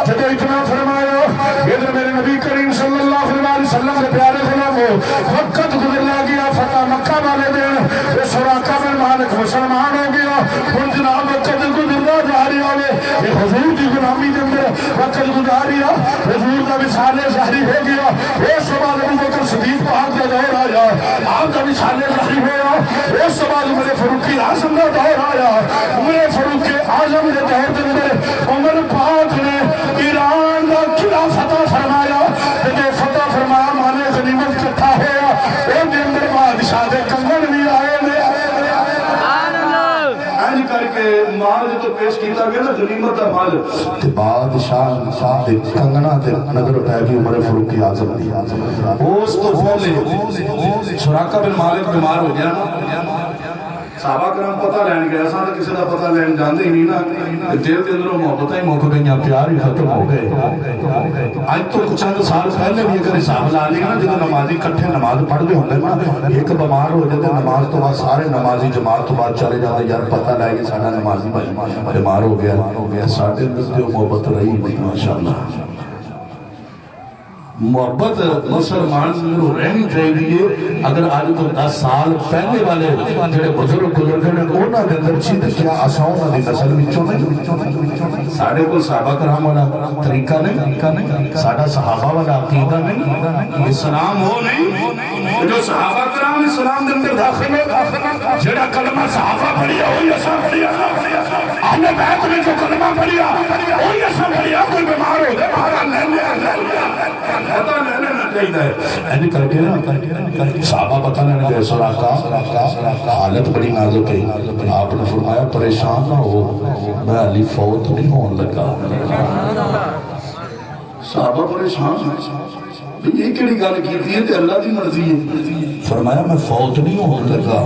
جدو اتنا فرمایا ادھر میرے نبی کریم صلی اللہ علیہ وسلم کے پیارے غلامو وقت گزرنا گیا فتح مکہ والے دن یہ سراقہ بن مالک مسلمان ہو گیا ان جناب وقت گزرنا جا رہا ہے یہ حضور کی غلامی کے اندر وقت گزاریا حضور کا وصال ظاہری ہو گیا اس بعد ابو بکر صدیق پاک کا دور آیا آپ کا وصال ظاہری ہوا اس بعد عمر فاروق اعظم کا دور آیا عمر فاروق اعظم کے دور کے اندر عمر پاک نے ایران کا قلعہ فتح فرمایا کہ فتح فرمایا مانے غنیمت اکٹھا ہوا ان کے اندر بادشاہ دے کنگن بھی آئے کر کے مال جو پیش کیتا گیا نا غنیمت دا مال تے بادشاہ دے کنگنا تے نظر اٹھایا کہ عمر فاروق اعظم دی اس تو پہلے سراقہ بن مالک بیمار ہو گیا نا صحابہ کرام پتہ لین گیا ساں تے کسی دا پتہ لین جاندے ہی نہیں نا دل دے اندروں محبتیں ہی موقع گئیاں پیار ہی ختم ہو گئے آج تو چند سال پہلے بھی اگر حساب لا لیا نا جب نمازی کٹھے نماز پڑھ دے ہوندے نا ایک بیمار ہو جاتے نماز تو بعد سارے نمازی جماعت تو بعد چلے جاتے یار پتہ لائے کہ سارا نمازی بیمار ہو گیا ساڑھے اندر جو محبت رہی نہیں ماشاءاللہ محبت مسلمان میں رہنی چاہیے اگر آج تو 10 سال پہلے والے جڑے بزرگ گزر گئے انہاں دے اندر چیز کیا آساؤں دی نسل وچوں نہیں ساڑھے کو صحابہ کرام والا طریقہ نہیں ساڑھا صحابہ والا عقیدہ نہیں اسلام ہو نہیں جو صحابہ کرام اسلام دے اندر داخل ہو جڑا کلمہ صحابہ پڑھیا ہوئی ایسا پڑھیا اہل بیت میں جو کلمہ پڑھیا ہوئی ایسا پڑھیا کوئی بیمار ہو گئے بھارا لے پتہ لینا چاہیے ایسے کر کے نا صحابہ پتہ لینا چاہیے سراقہ حالت بڑی نازک ہے آپ نے فرمایا پریشان نہ ہو میں علی فوت نہیں ہون لگا صحابہ پریشان یہ کڑی گل کی تھی اللہ کی مرضی ہے فرمایا میں فوت نہیں ہون لگا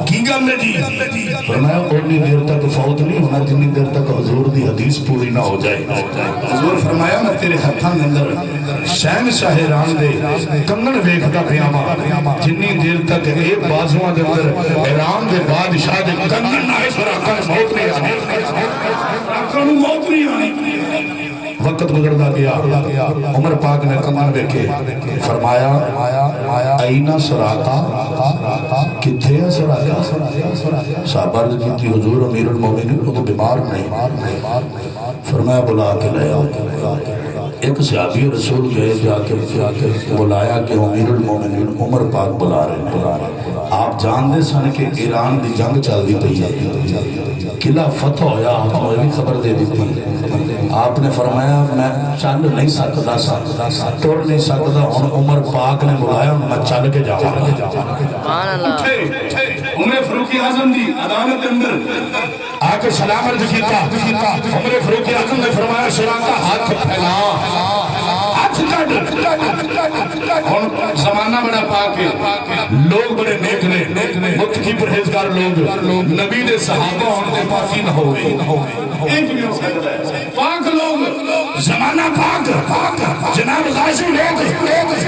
کی گل ہے جی فرمایا اتنی دیر تک فوت نہیں ہونا جتنی دیر تک حضور دی حدیث پوری نہ ہو جائے حضور فرمایا میں تیرے ہتھاں دے اندر شہنشاہ ایران دے کنگن ویکھدا پیا وا جتنی دیر تک ایک بازواں دے اندر ایران دے بادشاہ دے کنگن نہ سراقہ موت نہیں آنی سراقہ موت نہیں آنی وقت وقت گزرتا گیا عمر پاک نے کمر دیکھے فرمایا اینا سراقہ کتھے ہے سراقہ؟ صحابہ عرض کی تھی حضور امیر المومنین کو تو بیمار نہیں. فرمایا بلا کے لے آؤ. ایک صحابی رسول گئے جا کے بلایا کہ امیر المومنین عمر پاک بلا رہے ہیں. آپ جان دے سن کہ ایران دی جنگ چل دی پئی ہے, قلعہ فتح ہویا, ہمیں بھی خبر دے دیتی. آپ نے فرمایا میں چل نہیں سکتا سا, ٹر نہیں سکتا, ہن عمر پاک نے بلایا میں چل کے جاؤں. سبحان اللہ. عمر فاروق اعظم دی عدالت اندر آ کے سلام عرض کیتا. عمر فاروق اعظم نے فرمایا سراقہ ہاتھ پھیلا, ہاتھ کٹ. زمانہ بڑا پاک ہے, لوگ بڑے نیک نے, متقی پرہیزگار لوگ, نبی دے صحابہ ہون دے پاکی نہ ہوئے. ایک بھی ہو سکتا ہے پاک لوگ, زمانہ پاک, جناب غازی لوگ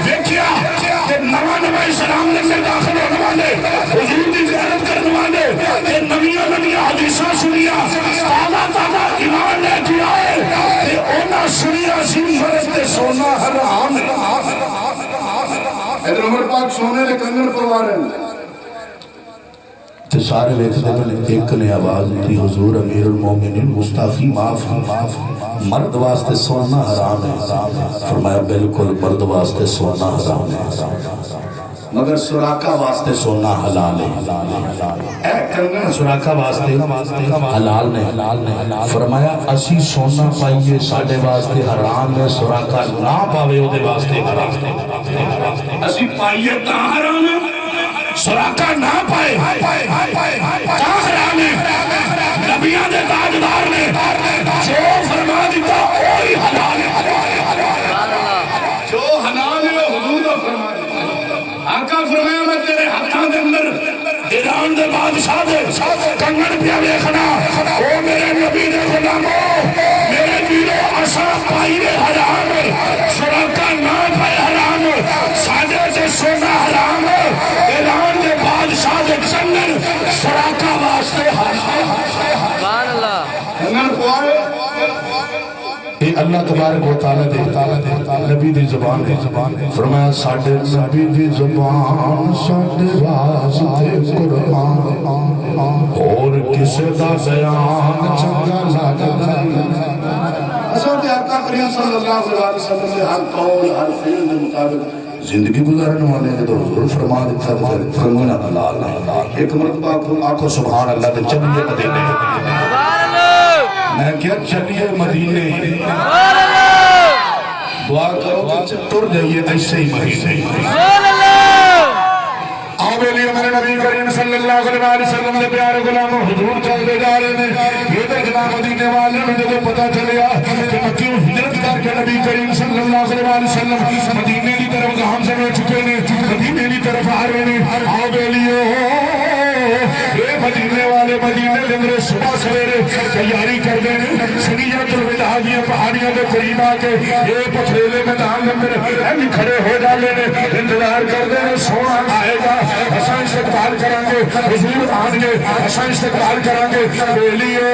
دیکھیا کہ نواں اسلام نے سے داخل ہونے والے, حضور دی زیارت کرنے والے, کہ نویاں حدیثاں سنیا, تازہ ایمان لے کے آئے, کہ اونا سنیا سی مرد تے سونا حرام. ادھر عمر پاک سونے لے کنگن پروا رہے ہیں. سارے ویکھتے میں ایک نے آواز دی حضور امیر المومنین مستعفی معاف, مرد واسطے سونا حرام ہے. فرمایا بالکل مرد واسطے سونا حرام ہے, مگر سراقہ واسطے سونا حلال ہے. اے کنگن سراقہ واسطے حلال نے. فرمایا اسی سونا پائیے ساڑھے واسطے حرام ہے, سراقہ نہ پاوے او دے واسطے حرام ہے. اسی پائیے تا حرام ہے, سراقہ نہ پائے تا حرام ہے. نبیان دے تاجدار نے جو فرما دیتا وہی حلال ہے. جو حلال ہے حضور کا فرما دیتا. آقا فرمایا میں تیرے ہاتھاں دے اندر ایران دے بادشاہ دے کنگن پیا ویکھنا, او میرے نبی دے غلامو, میرے ویرو اساں پائیے حرام, سراقہ نہ پائے حرام, ساڈے تے سونا حرام, ایران دے بادشاہ دے کنگن سراقہ واسطے حرام. سبحان اللہ. کنگن پوائے اے اللہ تبارک و تعالی دے نبی دی زبان ہے. فرمایا ساڈے نبی دی زبان ساڈے واسطے قرآن, اور کسے دا بیان چنگا لگدا. حضرت آقا کریم صلی اللہ علیہ وسلم نے ہر قول ہر فعل کے مطابق زندگی گزارنے والے نے تو حضور فرما دیتا ہے کنگنا حلال ہے. ایک مرتبہ آنکھوں سبحان اللہ دے چلیے مدینے. سبحان اللہ. میں کیا چلیے مدینے, دعا کرو کہ تر جائیے ایسے ہی مدینے. سبحان اللہ. آؤ بیلی ہمارے نبی کریم صلی اللہ علیہ وسلم نے پیارے غلاموں حضور چلتے جا رہے ہیں. یہ تو جناب مدینے والے میں جب پتا چلیا کہ مکہ ہجرت کر کے نبی کریم صلی اللہ علیہ وسلم مدینے کی طرف گام سے چکے ہیں, مدینے کی طرف آ رہے ہیں. آؤ بیلیو اے مدینے والے, مدینے کے اندر صبح سویرے تیاری کر دیں, سنیت الوداع کی پہاڑیاں کے قریب آ کے یہ پتھریلے میدان اندر ہم کھڑے ہو جاتے ہیں, انتظار کر دیں سونا آئے گا, اساں استقبال کریں گے, حضور آن گے, اساں استقبال کریں گے. بیلیو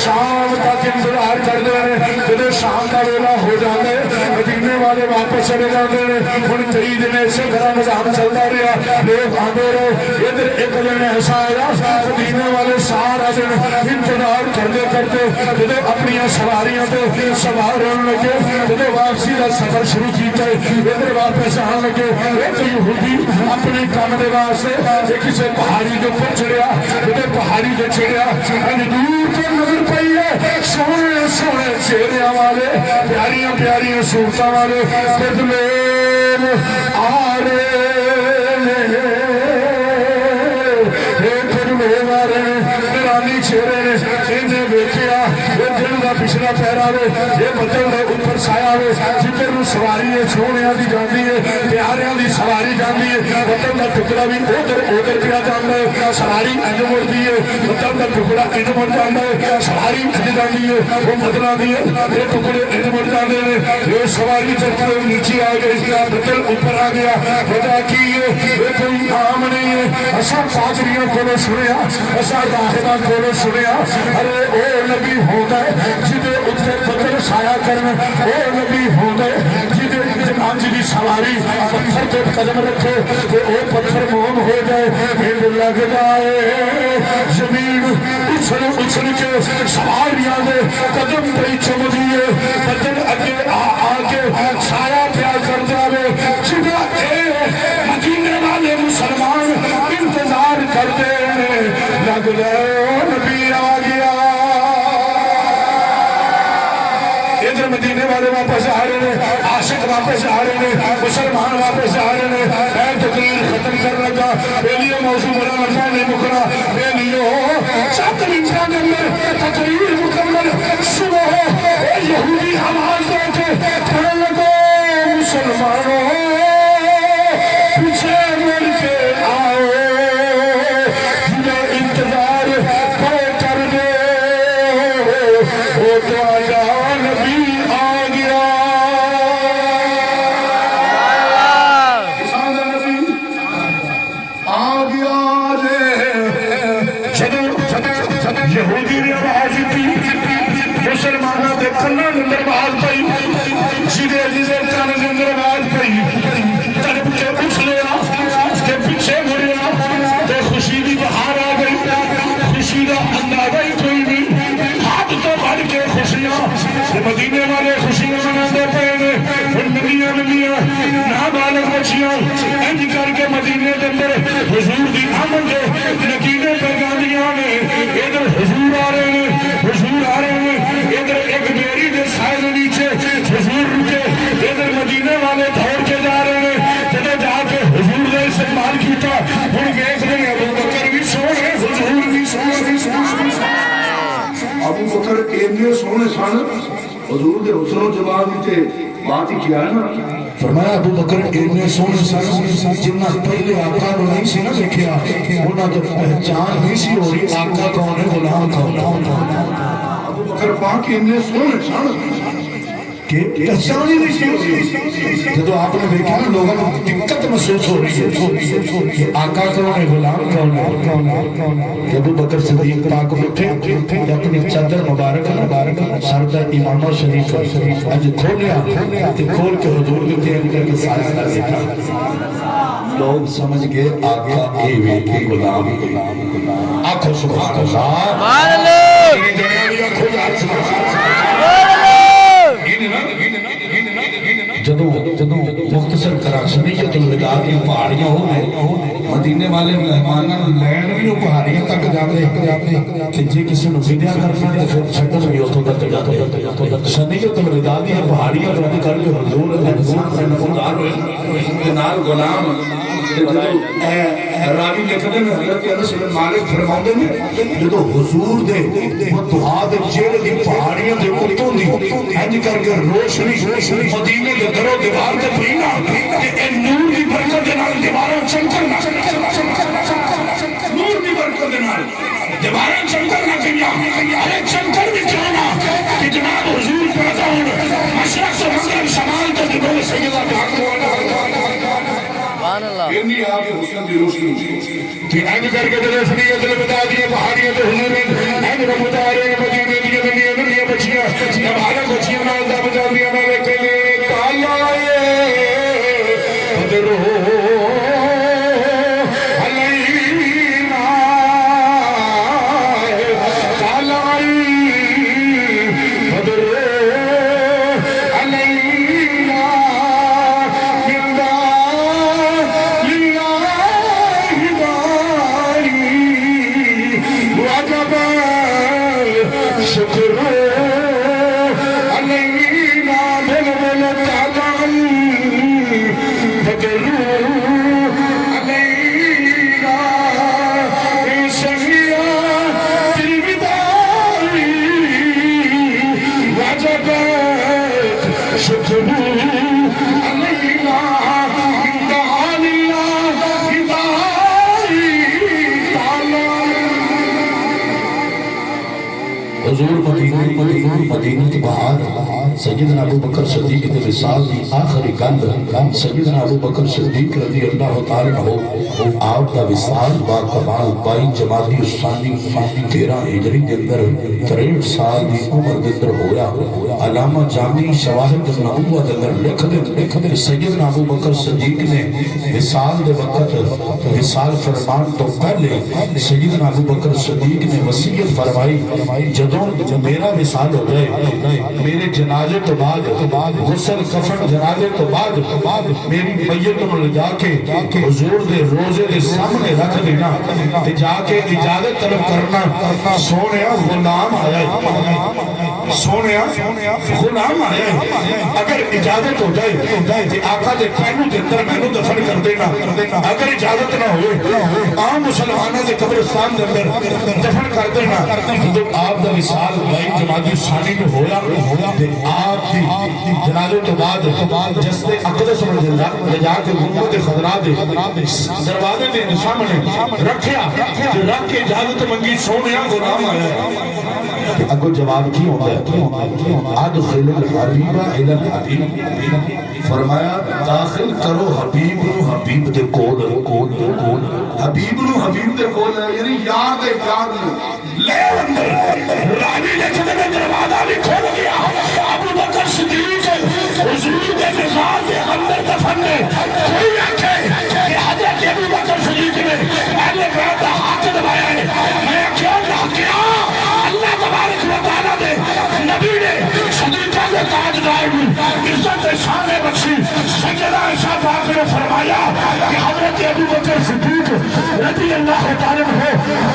شام تک انتظار کر دے رہے, جب شام کا ویلا ہو جاتے مدینے والے واپس چلے جاتے ہیں. ہن کئی دن ایسے گھر نظام چلتا رہا, لوگ آتے رہے. ادھر ایک دن ایسا آیا مدینے والے سارا دن انتظار کرتے کرتے جب اپنی سواریاں پہ سوار ہونے لگے, جب واپسی کا سفر شروع کیتا ہے, ادھر واپس آنے لگے. ایک یہودی اپنے کام دے واسطے کسی پہاڑی کے اوپر چڑھیا, جب پہاڑی کے چڑھیا دور تو نظر پئی ہے سونے سونے چہرے والے, پیاریاں پیاریاں صورتاں والے بدلے آ رہے نورانی چہرے نے. انہیں ویکھیا دل کا پچھلا پیرا وے, یہ بدل دے اوپر سایہ وے, جدھر نو سواری ہے سونیاں دی جاندی ہے, پیاریاں دی سواری جاندی ہے, بدل دا ٹکڑا بھی ادھر پیا جاندا ہے, سواری انج مڑدی ہے, بدل دا ٹکڑا انج مڑ جاندا ہے, سواری انج جاندی ہے, وہ بدلاں دی یہ ٹکڑے انج مڑ جاندے نے. یہ سواری چڑھ نیچے آ گئی, بدل اوپر آ گیا. وجہ کی ہے یہ کوئی عام نہیں ہے, اسا پادریاں کو سنیا اسا راہباں کو سنیا ارے او نبی ہو گئے جدے اتنے بدل سایہ کرنا او نبی ہو گئے جدے انج دی سواری پتھر تے قدم رکھے تے او پتھر موم ہو جائے پھر لگ جائے زمین اچھل اچھل کے سواریاں دے قدم پہ چم دیے بدل اگے آگے سایہ پیا کر جاوے جدے مدینے والے مسلمان انتظار کر دے لگ جائے نبی آ گیا ادھر مدینے والے واپس آ رہے ہیں عاشق واپس آ رہے ہیں مسلمان واپس آ رہے ہیں اے تقریر ختم کر لگا اے لیے موضوع بڑا مزہ نہیں مکرا اے لیے چند منٹوں کے اندر تقریر مکمل سنو اے یہودی آواز دے کے کہنے لگو مسلمانوں پیچھے مڑ کے آؤ جنہیں انتظار کرے کر دے وہ تو آیا نبی آ گیا آ گیا یہودی نے آواز دی مسلمانوں دے کنا نظر آواز پئی جدے جدے کن نظر آواز پئی تڑپ کے اٹھ لیا کے پیچھے مڑیا تے خوشی دی بہار آ گئی خوشی دا اندازہ ہی کوئی نہیں حد تو بڑھ کے خوشیاں مدینے والے خوشیاں مناتے پے نمیاں نمیاں نابالغ بچیاں انج کر کے مدینے کے اندر حضور دی آمد دے نکیلے پیغامیاں نے ادھر حضور آ رہے ہیں حضور آ رہے ہیں ادھر ایک بیری دے سائے دے نیچے حضور رکے ادھر مدینے والے دوڑ کے جا رہے ہیں جدے جا کے حضور نے استقبال کیتا ہن دیکھ رہے ہیں ابو بکر بھی سونے حضور بھی سونے ابو بکر اینے سونے سن حضور دے حسن و جواب دیتے بات ہی کیا ہے نا فرمایا ابو بکر اینے سونے سن جنہ پہلے آقا کو نہیں سی نہ دیکھیا انہاں تو پہچان نہیں سی ہو رہی آقا کون ہے غلام کون ابو بکر پاک اینے سونے سن کہ پہچان ہی نہیں سی ہو رہی جب آپ نے دیکھا نا لوگوں کو دقت محسوس ہو رہی ہے کہ آقا کون ہے غلام کون ہے ابو بکر صدیق پاک اٹھے اپنی چادر مبارک سردہ امام شریف اج کھولیا تے کھول کے حضور کے تین کر کے سائز کر دیتا لوگ سمجھ گئے آقا اے وے کے غلام آنکھو سبحان اللہ سبحان اللہ میری جنابی آنکھو سبحان جدو مختصر کراچنیت الوداع کی پہاڑیاں ہو گئے مدینے والے مہمانوں لینڈ بھی وہ پہاڑیاں تک جاتے کہ جی کسی نے ویڈیو کرنا ہے پھر چھٹن بھی اتوں تک جاتے سنیت الوداع کی پہاڑیاں رد کر کے حضور سے نمودار ہوئے نال غلام راوی لکھنے میں حضرت انس بن مالک فرماتے ہیں جدو حضور دے وہ دعا دے جیل دی پہاڑیاں دے اتوں دی انج کر کے روشنی مدینے دے درو دیوار تے پینا کہ اے نور دی برکت دے نال دیواراں چمکنا نور دی برکت دے نال دیواراں چمکنا کیا ارے چمکن بھی کیوں نہ کہ جناب حضور پیدا ہون مشرق سے مغرب شمال تک دو سیدہ سبحان اللہ اتنی آپ کے حسن دی روشنی کہ انج کر کے دل سنیت الوداع دی پہاڑیاں تے حضور نے انج رمضان مدینے دی نمیاں بچیاں مبارک بچیاں نال دا بجا دیا میں کہے تالا بدرو علینا تالا بدرو علینا شکر حضور مدینہ کے باہر سیدنا ابو بکر صدیق کے وصال دی آخری گل سیدنا ابو بکر صدیق رضی اللہ تعالی عنہ آپ دا وصال با کمال 22 جمادی الثانی 13 ہجری دے اندر 63 سال دی عمر دے اندر ہویا علامہ جامی شواہد النبوہ دے اندر لکھ دے سیدنا ابو بکر صدیق نے وصال دے وقت وصال فرمان تو پہلے سیدنا ابو بکر صدیق نے وصیت فرمائی جدوں میرا وصال ہو جائے میرے جنازے تو بعد غسل کفن جنازے تو بعد میری میت کو لے جا کے حضور دے روزے دے سامنے رکھ دینا تے جا کے اجازت طلب کرنا سونیا غلام آیا ہے سونیا غلام آیا ہے اگر اجازت ہو جائے تے آقا دے پہنو دے اندر میں دفن کر دینا اگر اجازت نہ ہوئے عام مسلمانوں دے قبرستان دے اندر دفن کر دینا جب آپ دا وصال 22 جمادی ثانی میں ہویا تے آپ دی جنازے تو بعد جسد اقدس میں لے جا کے گنبد خضرا دے دروازے دے سامنے رکھیا رکھ کے اجازت منگی سونیا غلام آیا ہے اگو جواب کی ہوتا ہے ادخل الحبیب الى الحبیب فرمایا داخل کرو حبیب نو حبیب دے کول حبیب نو حبیب دے کول یعنی یاد لے اندر راوی نے کہتے ہیں دروازہ بھی کھول گیا ابو بکر صدیق حضور کے مزار کے اندر دفن نے کوئی آنکھے کہ حضرت ابو بکر صدیق نے پہلے بیعت کا ہاتھ دبایا ہے میں کیوں نہ کیا اللہ تبارک و تعالیٰ نے نبی نے صدیقہ کے تاجدار میں عزت شان بخشی سیدنا عائشہ پاک نے فرمایا کہ حضرت ابو بکر صدیق رضی اللہ تعالیٰ عنہ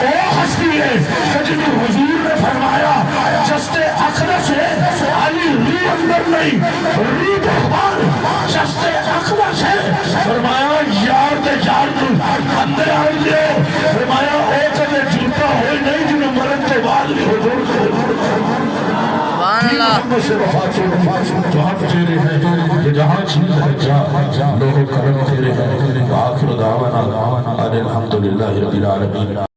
وہ ہستی ہے سجد حضور نے فرمایا جسد اقدس ہے علی روح اندر نہیں روح بہبان جسد اقدس ہے فرمایا یار دے یار کو اندر آن لے فرمایا اے کدے جھوٹا ہوئی نہیں جنہوں مرن کے بعد بھی حضور سبحان اللہ سے وفات جہاں تیرے ہیں جہاں چیز ہے جا لوگ کرم تیرے ہیں آخر دعوانا الحمدللہ رب العالمین